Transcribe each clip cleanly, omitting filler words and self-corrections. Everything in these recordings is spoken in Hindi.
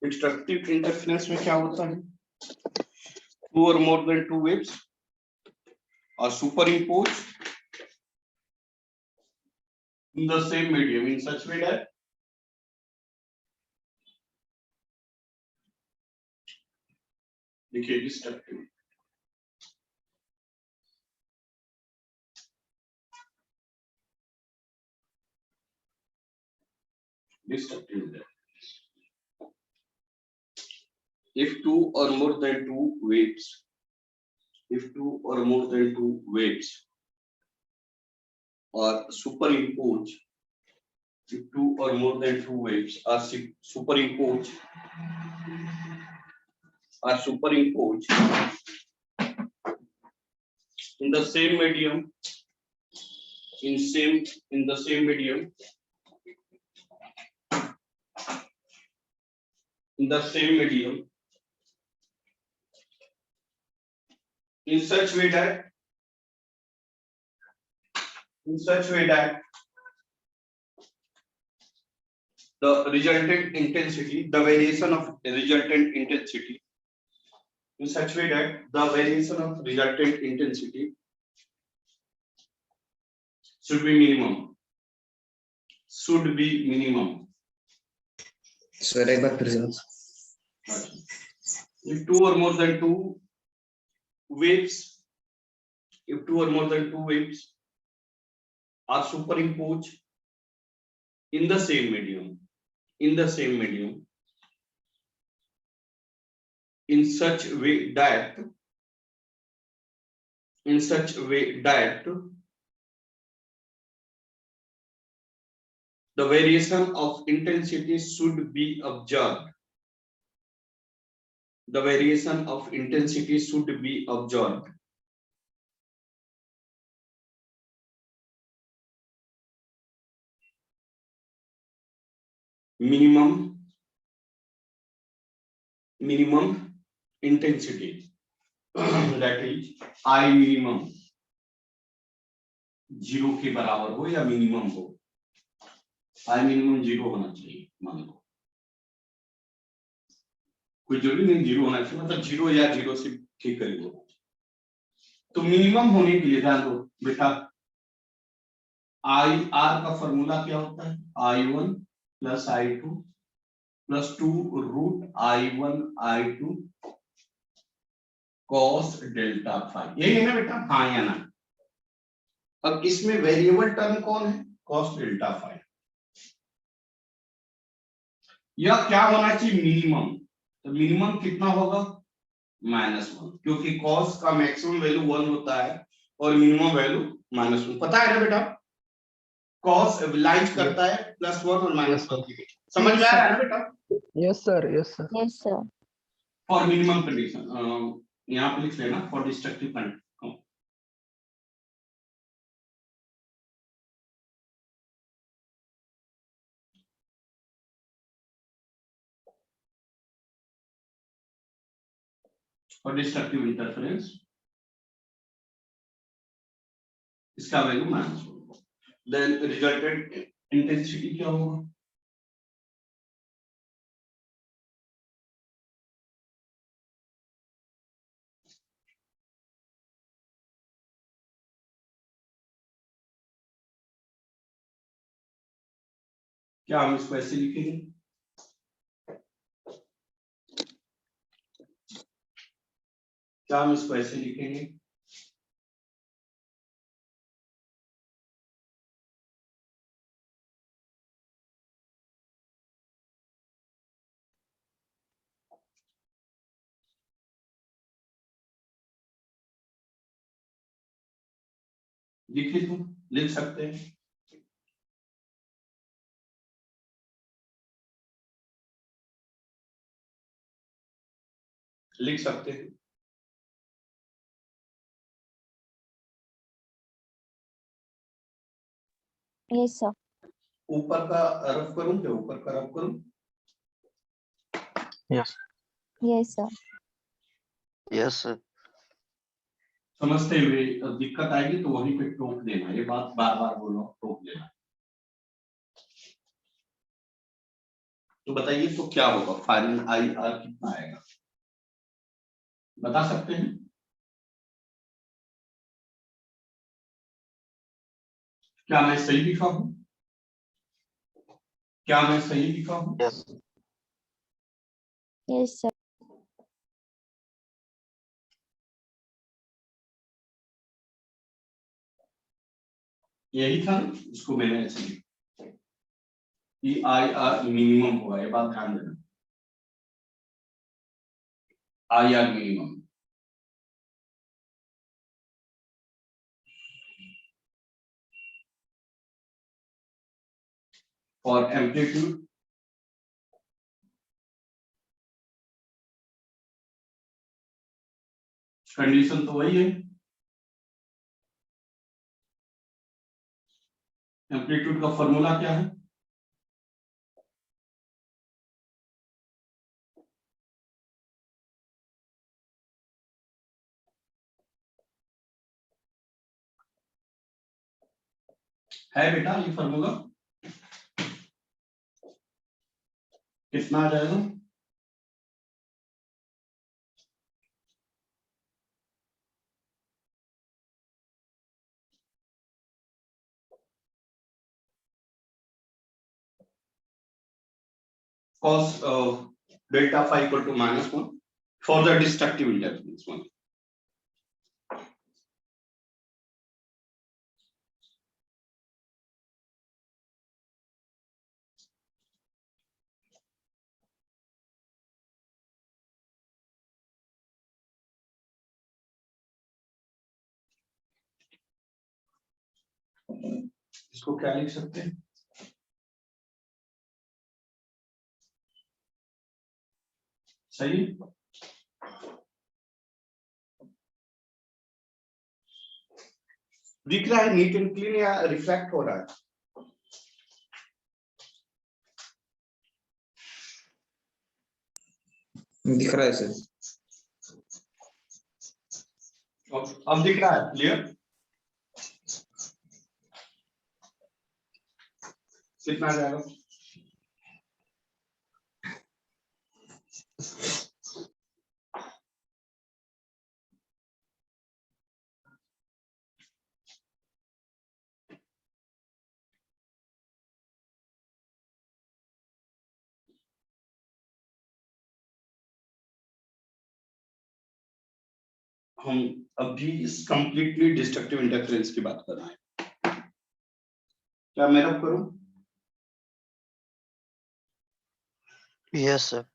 डिस्ट्रक्टिव इंटरफेरेंस में क्या होता है? टू और more than two waves are superimposed in the same medium in such way that देखिए destructive if two or more than two waves are superimposed if two or more than two waves are superimposed in the same medium in the same medium in such way that the resultant intensity, the variation of resultant intensity in such way that the variation of resultant intensity should be minimum. Sir, एक बार फिर से। If two or more than two waves are superimposed in the same medium in such way that the variation of intensity should be observed. Minimum intensity that is I minimum 0 के बराबर हो या मिनिमम हो। I minimum 0 होना चाहिए, मान लो कोई जरूरी नहीं 0 होना चाहिए, मतलब 0 या 0 से ठीक करीब हो। तो मिनिमम होने के लिए ध्यान दो बेटा, आई आर का फॉर्मूला क्या होता है? I1 plus I2 plus 2 root I1 I2 cos delta phi, यही है ना बेटा? हाँ या ना? अब इसमें वेरिएबल टर्म कौन है? cos delta phi. यह क्या होना चाहिए? मिनिमम। तो मिनिमम कितना होगा? -1, क्योंकि cos का मैक्सिमम वैल्यू 1 होता है और मिनिमम वैल्यू -1। पता है ना बेटा? cos लाइज करता है +1 और -1 के बीच। समझ में आ रहा है ना बेटा? Yes sir. For minimum condition यहाँ पे लिख लेना फॉर डिस्ट्रक्टिव कंडीशन। और डिस्ट्रक्टिव इंटरफेरेंस इसका वैल्यू -1, देन रिजल्टेंट इंटेंसिटी क्या होगा? क्या हम इसको ऐसे लिखेंगे? लिख सकते हैं। Yes sir. ऊपर का रफ करूं क्या? ऊपर का रफ करूं? Yes yes sir. Yes sir. समझते हुए दिक्कत आएगी तो वहीं पे टोक देना, ये बात बार बार बोलो, टोक देना। तो बताइए तो क्या होगा, फाइनल IR कितना आएगा, बता सकते हैं? क्या मैं सही लिखा हूं? क्या मैं सही लिखा हूं? Yes, sir. यही था ना जिसको मैंने ऐसे लिखा कि IR मिनिमम होगा, ये बात ध्यान देना, IR मिनिमम। और एम्पलीट्यूड कंडीशन तो वही है, एम्पलीट्यूड का फॉर्मूला क्या है? है बेटा ये फॉर्मूला, कितना आ जाएगा? cos delta phi equal to -1 for the destructive interference one. इसको क्या लिख सकते हैं? सही, दिख रहा है नीट एंड क्लीन या रिफ्लेक्ट हो रहा है? दिख रहा है सर। अब दिख रहा है क्लियर? कितना आ जाएगा? हम अभी इस कंप्लीटली डिस्ट्रक्टिव इंटरफेरेंस की बात कर रहे हैं। क्या मैं अब करूं? Yes sir.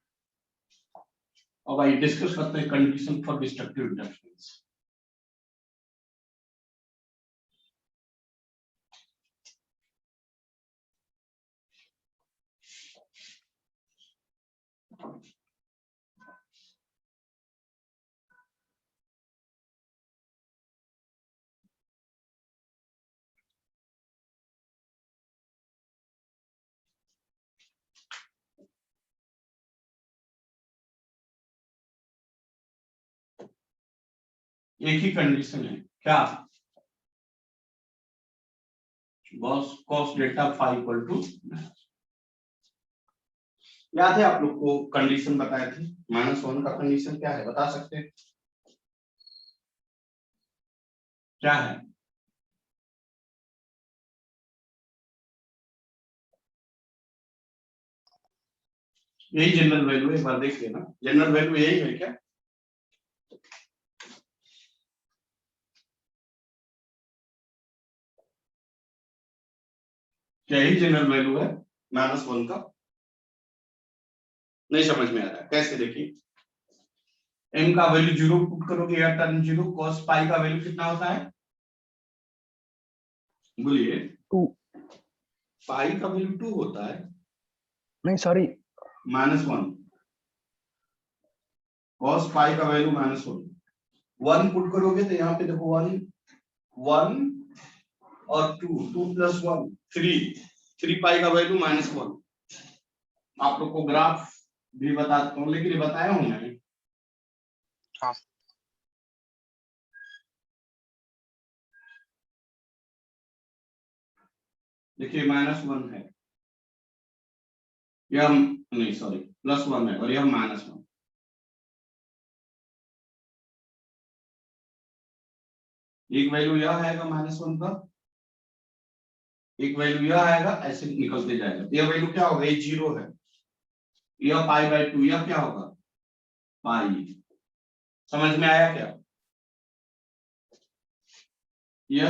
अब आई डिस्कस करते हैं कंडीशन फॉर डिस्ट्रक्टिव इंटरफेरेंस। एक ही कंडीशन है क्या? cos delta phi equal to, याद है आप लोग को कंडीशन बताए थे, -1 का कंडीशन क्या है बता सकते हैं? क्या है? यही जनरल वैल्यू है, एक बार देख लेना, जनरल वैल्यू यही है क्या? क्या यही जनरल वैल्यू है -1 का? नहीं समझ में आ रहा है, कैसे? देखिए m का वैल्यू 0 पुट करोगे या टर्म 0, cos पाई का वैल्यू कितना होता है बोलिए? 2। पाई का वैल्यू 2 होता है, नहीं सॉरी, -1। cos पाई का वैल्यू -1, 1 पुट करोगे तो यहाँ पे देखो 1 1 और 2 प्लस 1 3 पाई का वैल्यू -1। आप लोग को ग्राफ भी बताता हूँ, लेकिन ये बताया हूँ मैं। हाँ। देखिए -1 है, यह नहीं सॉरी +1 है और यह -1। एक वैल्यू यह आएगा -1 का, एक वैल्यू यह आएगा, ऐसे निकलते जाएगा। यह वैल्यू क्या होगा, ये 0 है, यह π/2, यह क्या होगा पाई। समझ में आया क्या? यह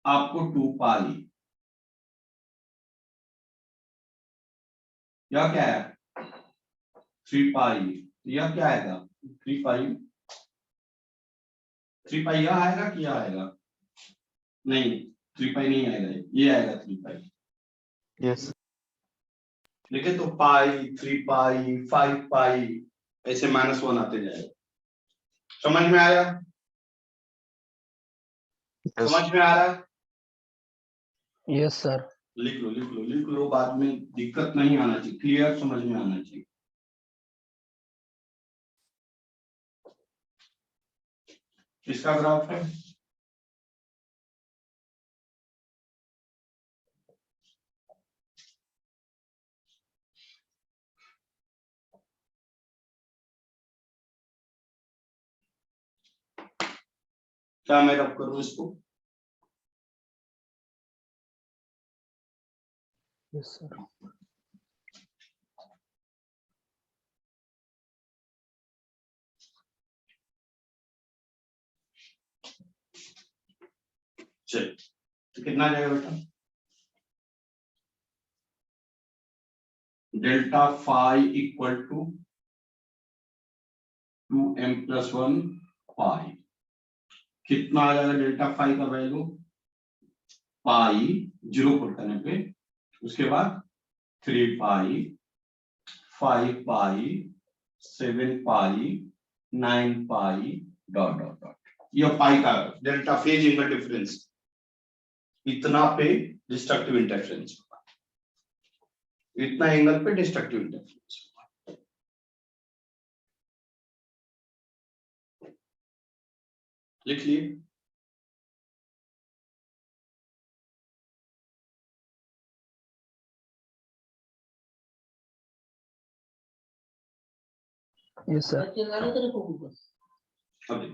आपको 2π, यह क्या है 3π, यह क्या आएगा 3π। 3π यह आएगा कि यह आएगा, नहीं 3π नहीं आएगा, ये आएगा 3π। यस देखिए तो पाई, 3π, 5π ऐसे -1 आते जाएगा। समझ में आया? समझ में आ रहा है? Yes sir. लिख लो लिख लो लिख लो, बाद में दिक्कत नहीं आना चाहिए, क्लियर समझ में आना चाहिए। किसका ग्राफ है? क्या मैं रब करूं इसको? Yes sir. चल तो कितना आ जाएगा बेटा, delta phi equal to 2m+1 pi. कितना आ जाएगा डेल्टा फाई का वैल्यू, पाई 0 पुट करने पे, उसके बाद 3π, 5π, 7π, 9π डॉट डॉट डॉट। यह पाई का डेल्टा फेज इंटर डिफरेंस, इतना पे डिस्ट्रक्टिव इंटरफेरेंस होगा, इतना एंगल पे डिस्ट्रक्टिव इंटरफेरेंस होगा। लिख लिए? Yes sir. Okay.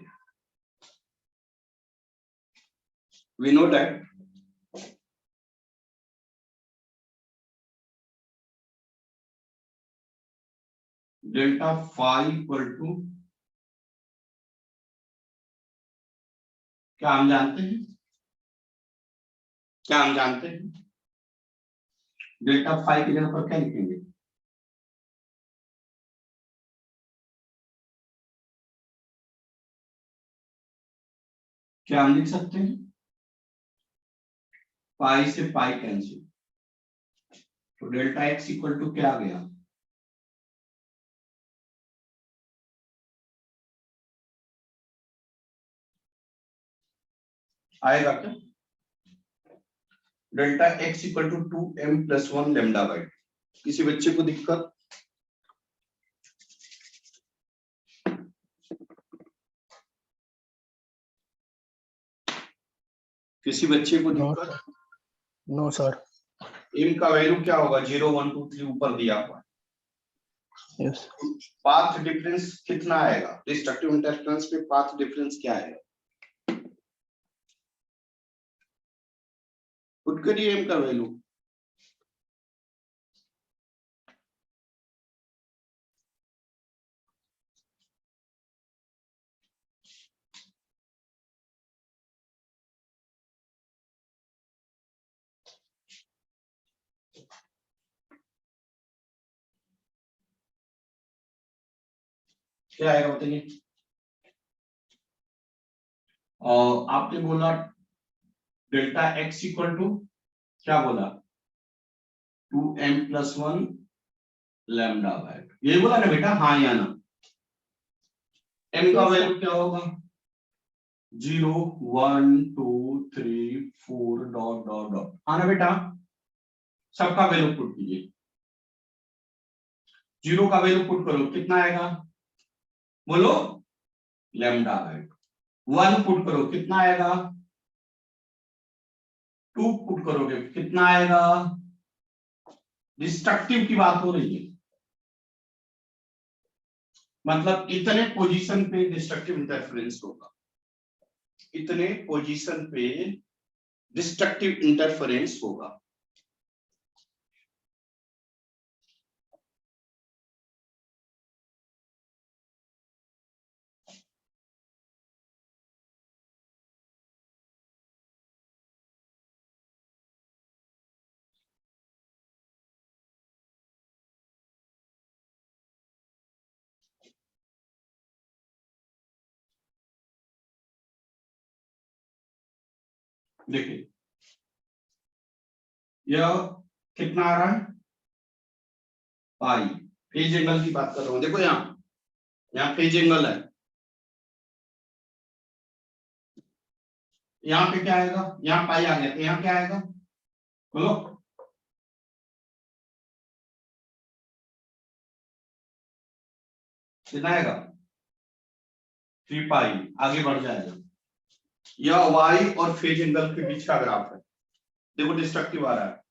We know that delta phi equal to, क्या हम जानते हैं, क्या हम जानते हैं डेल्टा फाई की जगह पर क्या लिखेंगे, क्या हम लिख सकते हैं, पाई से पाई कैंसिल, तो डेल्टा एक्स इक्वल टू क्या आ गया, आएगा क्या, delta x equal to 2m+1 λ/2। किसी बच्चे को दिक्कत? किसी बच्चे को दिक्कत? No sir. m का वैल्यू क्या होगा, 0 1 2 3 ऊपर दिया हुआ है। यस। पाथ डिफरेंस कितना आएगा, डिस्ट्रक्टिव इंटरफेरेंस पे पाथ डिफरेंस क्या आएगा, पुट करिए m का वैल्यू। क्या आएगा बताइए? और आपने बोला डेल्टा एक्स इक्वल टू क्या बोला, 2m+1 λ/2, ये बोला ना बेटा, हाँ या ना? m का वैल्यू क्या होगा, 0 1 2 3 4 डॉट डॉट डॉट, हाँ ना बेटा? सबका वैल्यू पुट कीजिए, 0 का वैल्यू पुट करो, कितना आएगा बोलो, λ/2। 1 पुट करो, कितना आएगा 2 पुट करोगे कितना आएगा, डिस्ट्रक्टिव की बात हो रही है, मतलब इतने पोजीशन पे डिस्ट्रक्टिव इंटरफेरेंस होगा, इतने पोजीशन पे डिस्ट्रक्टिव इंटरफेरेंस होगा। देखिए यह कितना आ रहा है, पाई, फेज एंगल की बात कर रहा हूं, देखो यहाँ फेज एंगल है, यहाँ पे क्या आएगा, यहाँ पाई आ गया, तो यहाँ क्या आएगा, बोलो, कितना आएगा, 3 पाई, आगे बढ़ जाएगा। यह वाई और फेज एंगल के बीच का ग्राफ है, देखो डिस्ट्रक्टिव आ रहा है,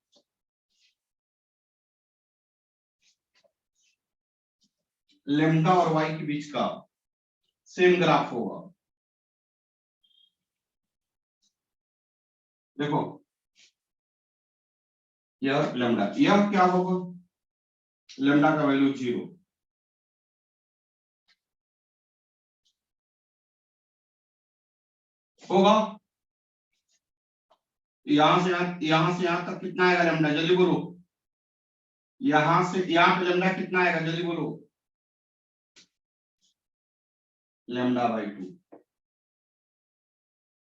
लेम्डा और वाई के बीच का सेम ग्राफ होगा, देखो यह लेम्डा, यह क्या होगा, लेम्डा का वैल्यू 0, होगा, यहां से यहां तक कितना आएगा लेम्डा, जल्दी बोलो, यहां से यहां पे लेम्डा कितना आएगा, जल्दी बोलो, लेम्डा बाई 2,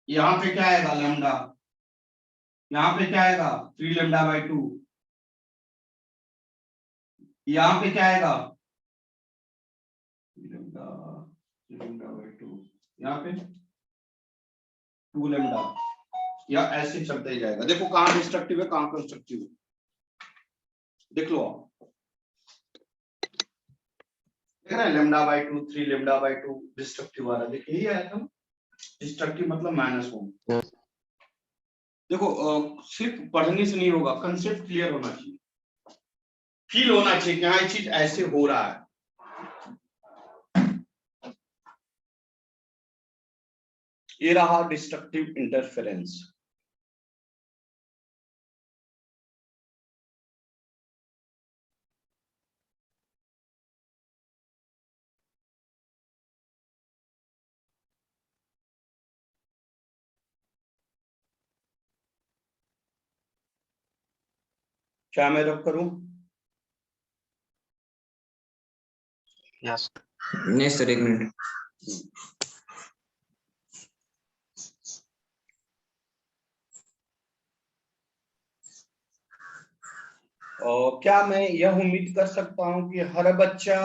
यहाँ पे क्या आएगा लेम्डा, यहाँ पे क्या आएगा 3 लेम्डा बाई 2, यहाँ पे क्या आएगा लेम्डा बाई 2, यहाँ पे 2 लेम्डा, या ऐसे चलते ही जाएगा। देखो कहाँ डिस्ट्रक्टिव है कहाँ कंस्ट्रक्टिव है, देख लो आप, देख रहे हैं lambda by 2, 3 lambda by 2 destructive वाला, देखिए यही आया था, डिस्ट्रक्टिव मतलब -1। देखो सिर्फ पढ़ने से नहीं होगा, कंसेप्ट क्लियर होना चाहिए, फील होना चाहिए कि हाँ ये चीज ऐसे हो रहा है। ये रहा डिस्ट्रक्टिव इंटरफेरेंस। क्या मैं रब करूं, यस नहीं सर, एक मिनट। और क्या मैं यह उम्मीद कर सकता हूं कि हर बच्चा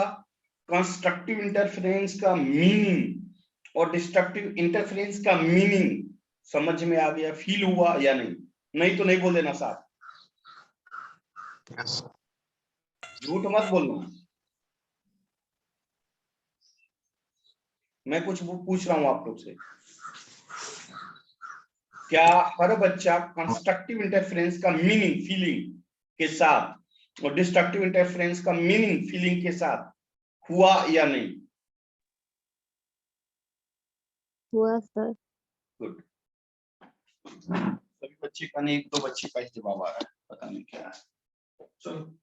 कंस्ट्रक्टिव इंटरफेरेंस का मीनिंग और डिस्ट्रक्टिव इंटरफेरेंस का मीनिंग समझ में आ गया, फील हुआ या नहीं, नहीं तो नहीं बोल देना साहब, यस झूठ मत बोलना, मैं कुछ पूछ रहा हूं आप लोग से, क्या हर बच्चा कंस्ट्रक्टिव इंटरफेरेंस का मीनिंग फीलिंग के साथ और डिस्ट्रक्टिव इंटरफेरेंस का मीनिंग फीलिंग के साथ हुआ या नहीं, हुआ सर। गुड, सभी बच्चे का नहीं, 1-2 बच्चे का ही जवाब आ रहा है, पता नहीं क्या है, चलो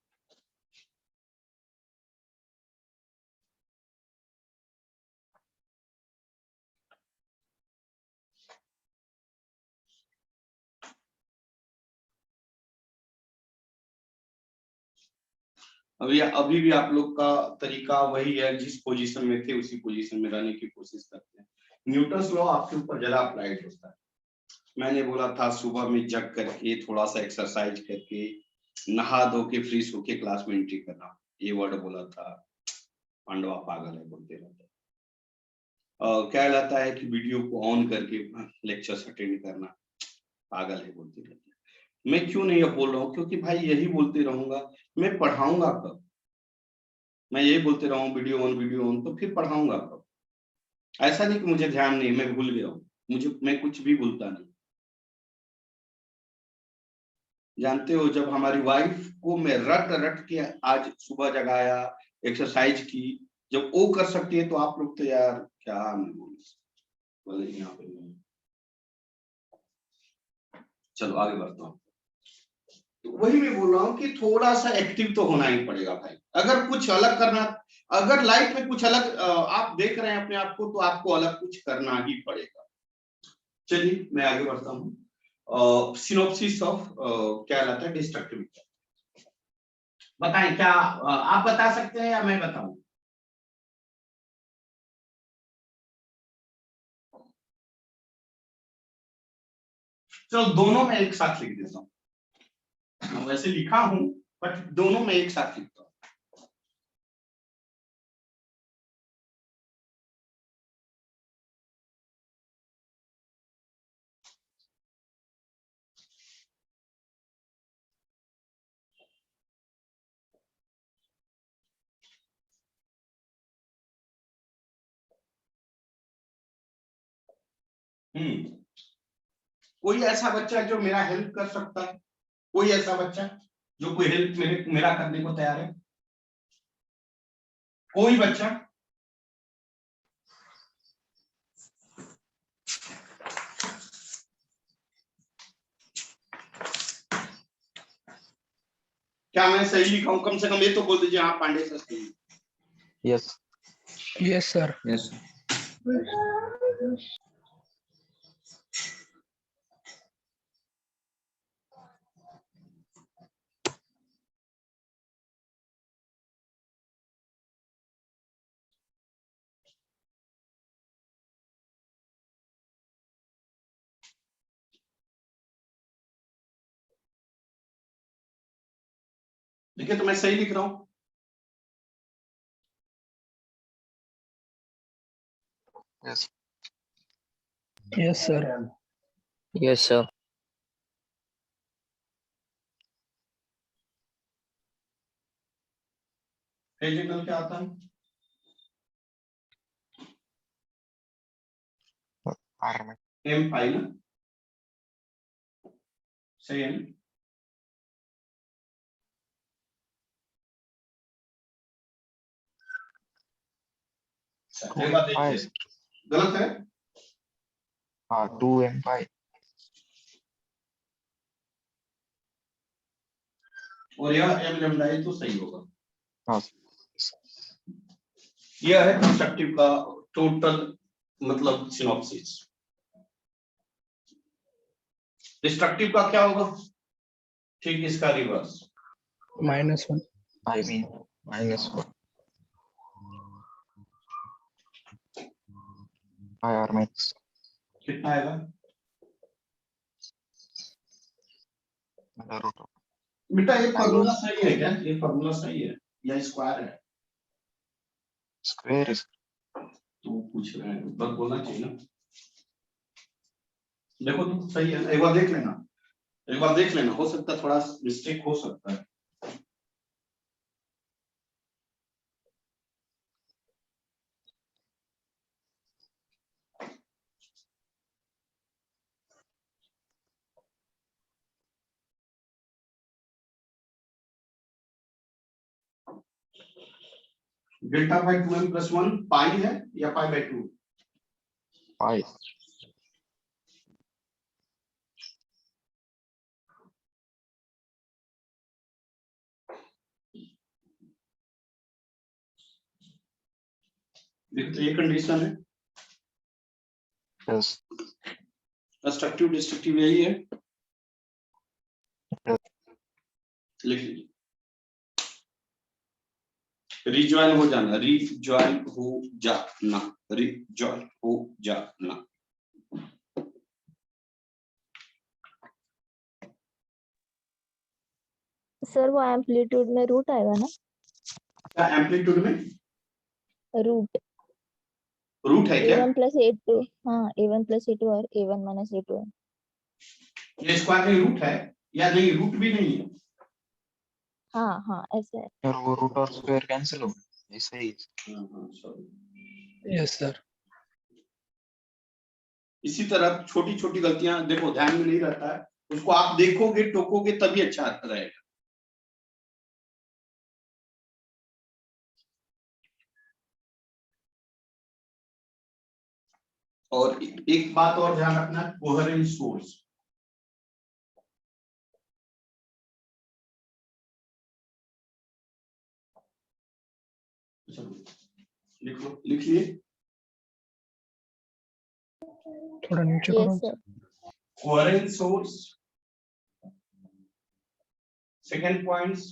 अभी भी आप लोग का तरीका वही है, जिस पोजीशन में थे उसी पोजीशन में रहने की कोशिश करते हैं। न्यूटन्स लॉ आपके ऊपर ज्यादा अप्लाइड होता है। मैंने बोला था सुबह में जग करके थोड़ा सा एक्सरसाइज करके नहा धो के फ्रेश होके क्लास में एंट्री करना, ये वर्ड बोला था, पांडवा पागल है बोलते रहता है। क्या कहलाता है कि वीडियो को ऑन करके लेक्चर अटेंड करना, पागल है बोलते रहते हैं। मैं क्यों नहीं अब बोल रहा हूँ, क्योंकि भाई यही बोलते रहूंगा, मैं पढ़ाऊंगा कब, मैं यही बोलते रहूं वीडियो ऑन, तो फिर पढ़ाऊंगा कब, ऐसा नहीं कि मुझे ध्यान नहीं, मैं भूल गया हूँ, मैं कुछ भी भूलता नहीं। जानते हो, जब हमारी वाइफ को मैं रट रट के आज सुबह जगाया, एक्सरसाइज की, जब वो कर सकती है तो आप लोग तो यार क्या मैं बोले यहाँ पे नहीं। चलो आगे बढ़ता हूँ। तो वही मैं बोल रहा हूँ कि थोड़ा सा एक्टिव तो होना ही पड़ेगा भाई, अगर कुछ अलग करना, अगर लाइफ में कुछ अलग आप देख रहे हैं अपने आप को, तो आपको अलग कुछ करना ही पड़ेगा। चलिए मैं आगे बढ़ता हूँ। सिनॉप्सिस ऑफ क्या कहलाता है, डिस्ट्रक्टिविटी। बताएं क्या आप बता सकते हैं या मैं बताऊं? चलो दोनों में एक साथ लिख देता हूं, वैसे लिखा हूं बट दोनों में एक साथ लिखता हूं। कोई ऐसा बच्चा जो मेरा हेल्प कर सकता है? कोई ऐसा बच्चा जो कोई हेल्प मेरा करने को तैयार है? कोई बच्चा? क्या मैं सही लिखा हूं? कम से कम ये तो बोल दीजिए हाँ पांडे सर सही। Yes. Yes, sir. Yes. देखिए तो मैं सही लिख रहा हूं। Yes. Yes, sir. Yes, sir. Regional क्या आता है? Army. एम पाई ना, सही है ना? एक बार देखिए, गलत है? 2M5. और यह एम लैम्डा तो सही होगा। हाँ। यह है कंस्ट्रक्टिव का टोटल मतलब सिनॉप्सिस। डिस्ट्रक्टिव का क्या होगा? ठीक इसका reverse. -1. I mean -1. IR max. कितना आएगा? Root of बेटा ये फॉर्मूला सही है क्या? ये फॉर्मूला सही है या स्क्वायर है? square is तो पूछ रहे हैं, बस बोलना चाहिए ना। देखो तो सही है, एक बार देख लेना, एक बार देख लेना, हो सकता है थोड़ा मिस्टेक हो सकता है। डेल्टा बाई 2m + 1 पाई है या पाई बाई 2? pi. देखो तो ये कंडीशन है, Yes. कंस्ट्रक्टिव डिस्ट्रक्टिव यही है। लिख लीजिए, रिजॉइन हो जाना, रिजॉइन हो जाना, रिजॉइन हो जाना। सर वो एम्पलीट्यूड में रूट आएगा ना? क्या एम्पलीट्यूड में रूट रूट है क्या? A1 + A2, हाँ A1 + A2 और A1 - A2 है। ये स्क्वायर में रूट है या नहीं? रूट भी नहीं है। हाँ हाँ ऐसा है। और वो रूट और स्क्वायर कैंसिल हो गए, ऐसा ही है। सॉरी। Yes, sir. इसी तरह छोटी छोटी गलतियां देखो ध्यान में नहीं रहता है, उसको आप देखोगे टोकोगे तभी अच्छा रहेगा। और एक बात और ध्यान रखना, कोहेरेंट सोर्स। लिख लिए। थोड़ा नीचे Yes, करो। sir. Coherent source, second points